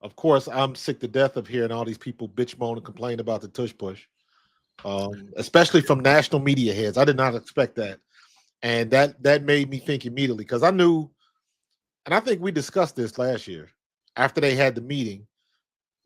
Of course, I'm sick to death of hearing all these people bitch moan and complain about the tush push, especially from national media heads. I did not expect that, and that made me think immediately because I knew, and I think we discussed this last year after they had the meeting.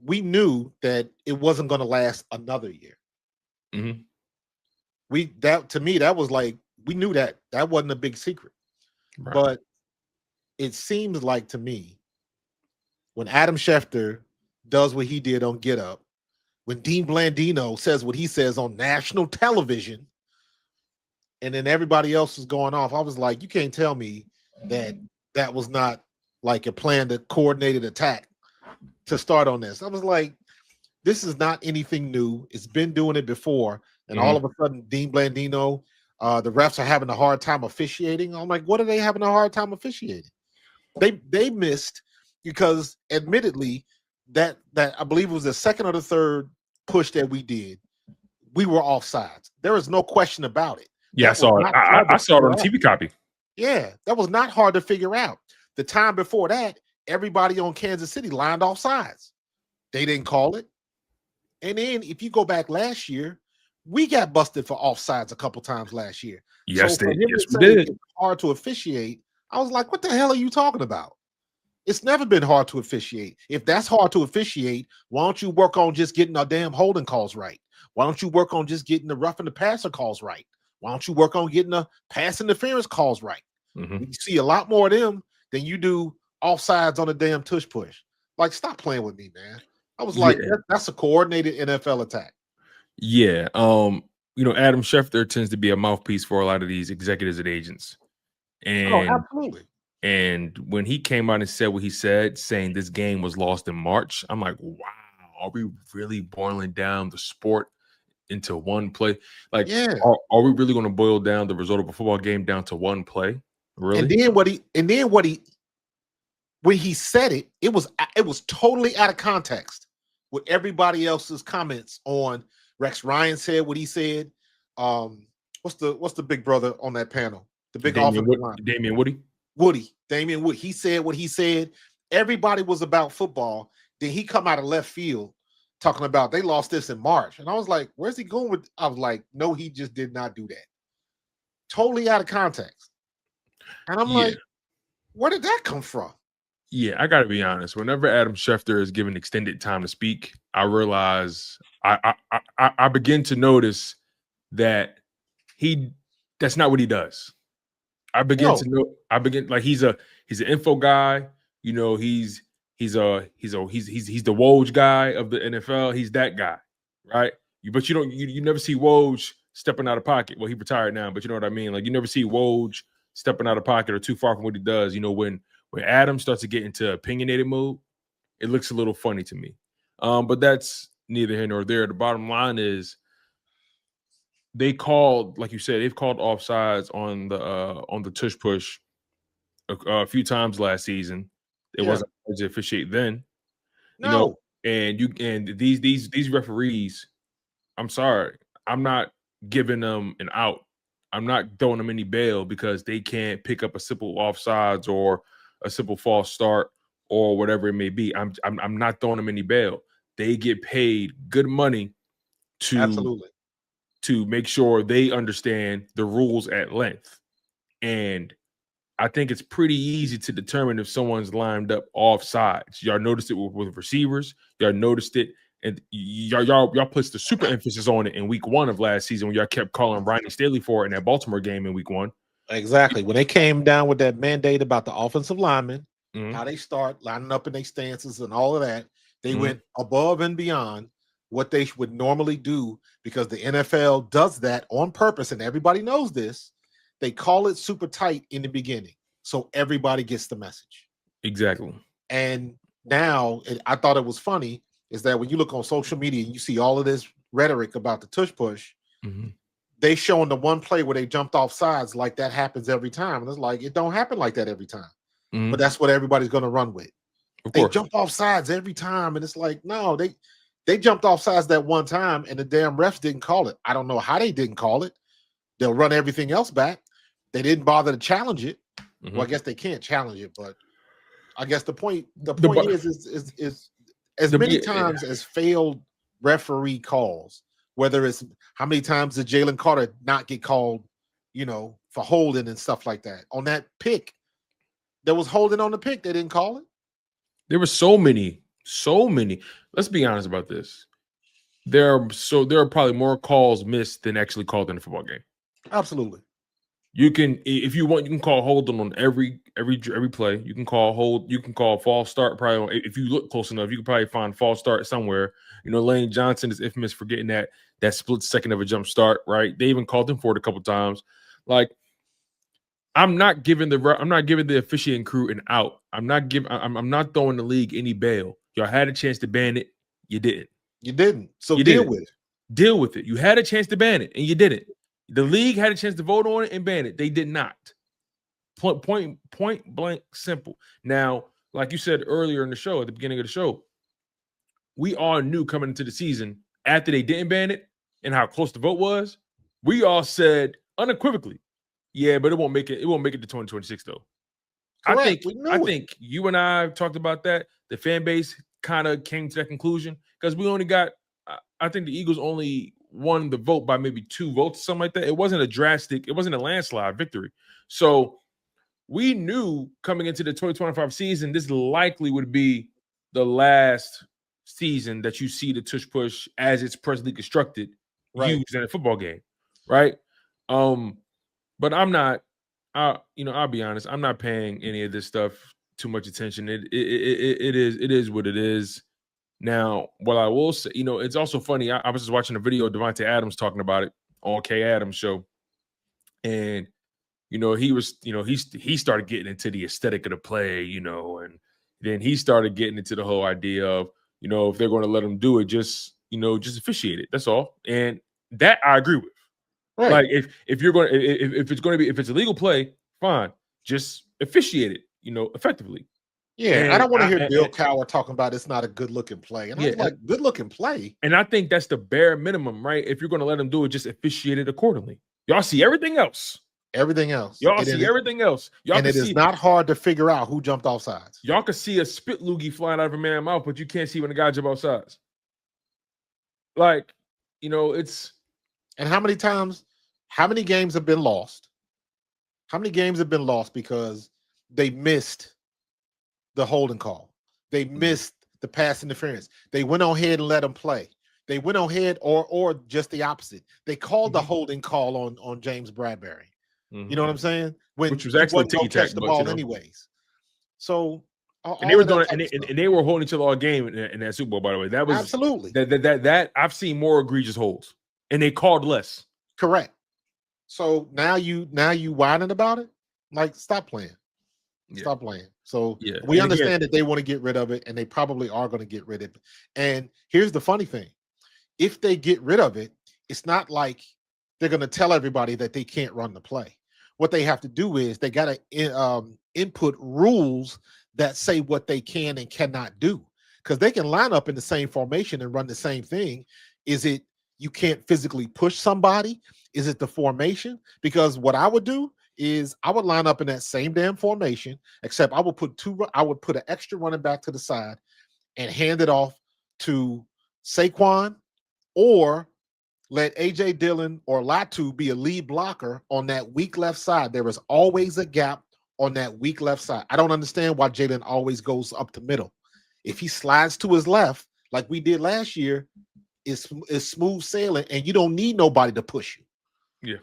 We knew that it wasn't going to last another year. Mm-hmm. To me that was like we knew that wasn't a big secret, Right. but it seems like to me when Adam Schefter does what he did on Get Up, when Dean Blandino says what he says on national television, and then everybody else is going off, I was like, you can't tell me that was not like a planned, a coordinated attack to start on this. I was like, this is not anything new. It's been doing it before, and all of a sudden, Dean Blandino, the refs are having a hard time officiating. I'm like, what are they having a hard time officiating? They missed because, admittedly, that I believe it was the second or the third push that we did. We were offsides. There is no question about it. Yeah, I saw it. I saw it on the TV copy. Yeah, that was not hard to figure out. The time before that, everybody on Kansas City lined off sides. They didn't call it. And then if you go back last year, we got busted for offsides a couple times last year. Yes, so we did. It's hard to officiate. I was like, what the hell are you talking about? It's never been hard to officiate. If that's hard to officiate, why don't you work on just getting our damn holding calls right? Why don't you work on just getting the roughing the passer calls right? Why don't you work on getting the pass interference calls right? Mm-hmm. You see a lot more of them than you do offsides on a damn tush push. Like, stop playing with me, man. I was like, that's a coordinated NFL attack. Yeah. Adam Schefter tends to be a mouthpiece for a lot of these executives and agents. And absolutely. And when he came out and said what he said, saying this game was lost in March, I'm like, wow, are we really boiling down the sport into one play? Like, are we really going to boil down the result of a football game down to one play? Really? And then when he said it, it was totally out of context with everybody else's comments on Rex Ryan said what he said. What's the big brother on that panel? The big offensive line. Damian Woody. Damian Woody. He said what he said. Everybody was about football. Then he come out of left field talking about they lost this in March. And I was like, where's he going with? I was like, no, he just did not do that. Totally out of context. And I'm like, where did that come from? Yeah, I got to be honest. Whenever Adam Schefter is given extended time to speak, I realize I begin to notice that that's not what he does. I begin like he's an info guy. He's the Woj guy of the NFL. He's that guy, right? But you never see Woj stepping out of pocket. Well, he retired now, but you know what I mean. Like, you never see Woj stepping out of pocket or too far from what he does. When Adam starts to get into opinionated mode, it looks a little funny to me. But that's neither here nor there. The bottom line is, they called, like you said, they've called offsides on the tush push a few times last season. It wasn't hard to officiate then. No. And these referees, I'm sorry, I'm not giving them an out. I'm not throwing them any bail because they can't pick up a simple offsides or a simple false start or whatever it may be. I'm not throwing them any bail. They get paid good money to make sure they understand the rules at length. And I think it's pretty easy to determine if someone's lined up offsides. Y'all noticed it with receivers. Y'all noticed it. And y'all put the super emphasis on it in week 1 of last season when y'all kept calling Ronnie Staley for it in that Baltimore game in week 1. Exactly. When they came down with that mandate about the offensive linemen, how they start lining up in their stances and all of that, they went above and beyond what they would normally do because the NFL does that on purpose, and everybody knows this. They call it super tight in the beginning, so everybody gets the message. Exactly. And now, I thought it was funny, is that when you look on social media and you see all of this rhetoric about the tush push, they showing the one play where they jumped off sides like that happens every time. And it's like, it don't happen like that every time. But that's what everybody's going to run with. They jump off sides every time. And it's like, no, they jumped off sides that one time and the damn refs didn't call it. I don't know how they didn't call it. They'll run everything else back. They didn't bother to challenge it. Well, I guess they can't challenge it, but I guess the point is as many times as failed referee calls, whether it's how many times did Jalen Carter not get called, for holding and stuff like that. On that pick, there was holding on the pick. They didn't call it. There were so many. Let's be honest about this. There are probably more calls missed than actually called in a football game. Absolutely. You can, if you want, you can call holding on every play. You can call hold. You can call false start. Probably, if you look close enough, you can probably find false start somewhere. Lane Johnson is infamous for getting that split second of a jump start. Right? They even called him for it a couple times. Like, I'm not giving the officiating crew an out. I'm not throwing the league any bail. Y'all had a chance to ban it. You didn't. You didn't. So you deal didn't. with it. Deal with it. You had a chance to ban it, and you didn't. The league had a chance to vote on it and ban it. They did not. Point blank simple. Now, like you said earlier in the show, at the beginning of the show, we all knew coming into the season after they didn't ban it and how close the vote was. We all said unequivocally, yeah, but it won't make it. It won't make it to 2026 though. Correct. I think you and I talked about that. The fan base kind of came to that conclusion because we only got. I think the Eagles only won the vote by maybe 2 votes, something like that. It wasn't a landslide victory. So we knew coming into the 2025 season, this likely would be the last season that you see the tush push as it's presently constructed used in a football game, right? But I'm not. I'll be honest. I'm not paying any of this stuff too much attention. It is what it is. Now, what I will say, it's also funny. I was just watching a video of Devontae Adams talking about it on K Adams show, and he started getting into the aesthetic of the play, and then he started getting into the whole idea of if they're going to let him do it, just officiate it. That's all, and that I agree with. Right. Like if it's a legal play, fine, just officiate it, effectively. Yeah, and I don't want to hear Bill Cowher talking about it's not a good looking play. And I was like, good looking play. And I think that's the bare minimum, right? If you're going to let them do it, just officiate it accordingly. Y'all see everything else. Y'all see everything else. And it is not hard to figure out who jumped off sides. Y'all can see a spit loogie flying out of a man's mouth, but you can't see when the guy jumped off sides. Like, it's. And how many games have been lost? How many games have been lost because they missed the holding call? They missed the pass interference. They went on ahead and let them play. They went on ahead or just the opposite. They called the holding call on James Bradbury. Mm-hmm. You know what I'm saying? Which was actually going to catch the ball anyways. So and they were doing and they were holding each other all game in that Super Bowl, by the way. That was absolutely that I've seen more egregious holds. And they called less. Correct. So now you whining about it? Like, stop playing. Stop playing. So we understand that they want to get rid of it, and they probably are going to get rid of it. And here's the funny thing. If they get rid of it, it's not like they're going to tell everybody that they can't run the play. What they have to do is they got to input rules that say what they can and cannot do. Because they can line up in the same formation and run the same thing. Is it you can't physically push somebody? Is it the formation? Because what I would do is I would line up in that same damn formation, except I would put an extra running back to the side and hand it off to Saquon, or let AJ Dillon or Latu be a lead blocker on that weak left side. There is always a gap on that weak left side. I don't understand why Jalen always goes up the middle. If he slides to his left, like we did last year, it's smooth sailing, and you don't need nobody to push you. Yeah.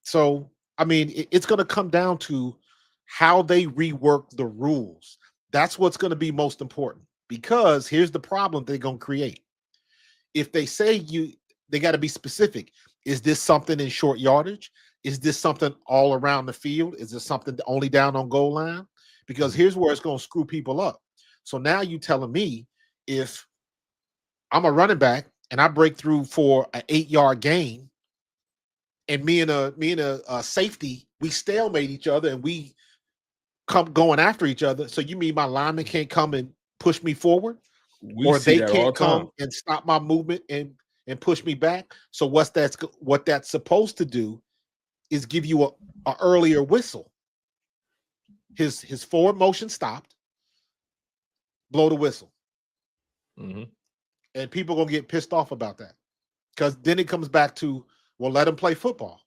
So, I mean, it's going to come down to how they rework the rules. That's what's going to be most important, because here's the problem they're going to create. If they say they got to be specific. Is this something in short yardage? Is this something all around the field? Is this something only down on goal line? Because here's where it's going to screw people up. So now you telling me if I'm a running back and I break through for an 8-yard gain, and me and a safety, we stalemate each other and we come going after each other. So you mean my lineman can't come and push me forward? Or they can't come and stop my movement and push me back? So what that's supposed to do is give you a earlier whistle. His forward motion stopped, blow the whistle. And people are going to get pissed off about that. Because then it comes back to, well, let them play football.